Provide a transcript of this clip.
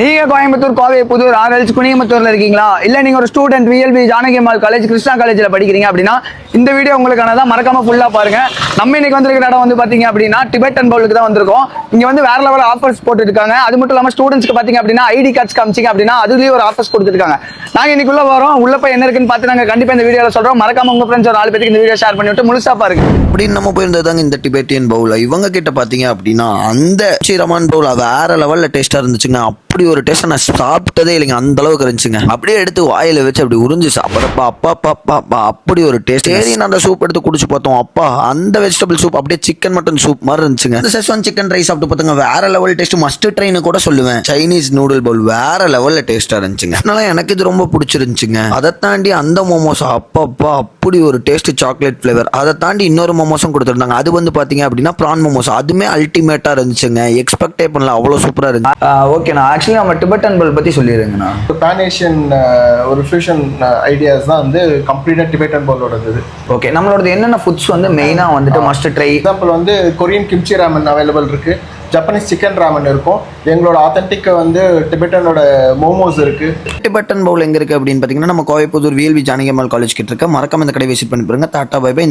நீங்க கோயம்புத்தூர், கோவை, புதூர், ஆர்எல்ஸ், குனியமுத்தூர்ல இருக்கீங்களா? இல்ல நீங்க ஒரு student VLB Janaki Ammal college, Krishna காலேஜ்ல படிக்கிறீங்க அப்படின்னா இந்த வீடியோ உங்களுக்கானதான். மறக்காம ஃபுல்லா பாருங்க. நம்ம இன்னைக்கு வந்திருக்கிற இடம் வந்து பாத்தீங்க அப்படின்னா டிபெட்டன் பவுலுக்கு தான் வந்திருக்கோம். இங்க வந்து வேற லெவல் ஆஃபர்ஸ் போட்டு இருக்காங்க. அது மட்டும் இல்லாம ஸ்டூடெண்ட்ஸ்க்கு பாத்தீங்க அப்படின்னா ஐடி கார்ட்ஸ் காமிச்சிங்க அப்படின்னா அதுலயும் ஒரு ஆஃபர்ஸ் கொடுத்துருக்காங்க. நாங்க இன்னைக்குள்ள வரோம். உள்ள போய் என்ன இருக்குன்னு பார்த்து நாங்க கண்டிப்பா இந்த வீடியோல சொல்றோம். மறக்காம உங்க ஃப்ரெண்ட்ஸ் ஒரு 4 பேருக்கு இந்த வீடியோ ஷேர் பண்ணி விட்டு முழுசா பாருங்க. அப்படின்னு நம்ம போயிருந்ததாங்க இந்த டிபெட்டியன் பவுல். இவங்க கிட்ட பாத்தீங்க அப்படின்னா அந்த ரமான் பவுல் வேற லெவல்ல டேஸ்டா இருந்துச்சுங்க. அப்படி ஒரு டேஸ்ட் நான் சாப்பிட்டதே இல்லைங்க, அந்த அளவுக்கு இருந்துச்சுங்க. அப்படியே எடுத்து வாயில வச்சு அப்படி உறிஞ்சு சாப்பிட்றப்பா அப்பா அப்படி ஒரு டேஸ்ட். சரி அந்த சூப் எடுத்து குடிச்சு பார்த்தோம். அப்பா அந்த வெஜிடபிள் சூப் அப்படியே சிக்கன் மட்டன் சூப் மாதிரி இருந்துச்சுங்க. இந்த செஸ்வான் சிக்கன் ரைஸ் சாப்பிட்டு பார்த்துங்க, வேற லெவல் டேஸ்ட். மஸ்ட் ட்ரைன்னு கூட சொல்லுவேன். சைனீஸ் நூடுல் பவுல் வேற லெவல்ல டேஸ்டா இருந்துச்சுங்க. அதனால எனக்கு இது ரொம்ப பிடிச்சிருந்துச்சுங்க. அதை தாண்டி அந்த மோமோஸ் அப்பா அப்படி ஒரு டேஸ்ட், சாக்லேட் ஃபிளேவர். அதை தாண்டி இன்னொரு மோமோஸும் கொடுத்துருந்தாங்க. அது வந்து பாத்தீங்க அப்படின்னா ப்ரான் மோமோஸ். அதுமே அல்டிமேட்டா இருந்துச்சுங்க. எக்ஸ்பெக்டே பண்ணல, அவ்வளவு சூப்பரா இருந்துச்சு. ஓகேண்ணா, ஆக்சுவலி நம்ம டிபெட்டன் பவுல் பத்தி சொல்லிடுங்கண்ணா. பேன் ஏஷியன் ஒரு ஃபியூஷன் ஐடியாஸ் தான் வந்து கம்ப்ளீட்டாக டிபெட்டன் பவுலோட இது. ஓகே, நம்மளோட என்னென்ன ஃபுட்ஸ் வந்து மெயினாக வந்துட்டு மஸ்ட் ட்ரை? எக்ஸாம்பிள் வந்து கொரியன் கிம்ச்சி ராமன் அவைலபிள் இருக்கு, ஜப்பனீஸ் சிக்கன் ராமன் இருக்கும், எங்களோட ஆத்தென்டிக் வந்து டிபெட்டனோட மோமோஸ் இருக்கு. டிபெட்டன் பவுல் எங்க இருக்கு அப்படின்னு பாத்தீங்கன்னா நம்ம கோவை புதூர் விஎல்பி ஜானகி அம்மாள் காலேஜ் கிட்ட இருக்க. மறக்காம இந்த கடை விசிட் பண்ணி பாருங்க. Tata bye by.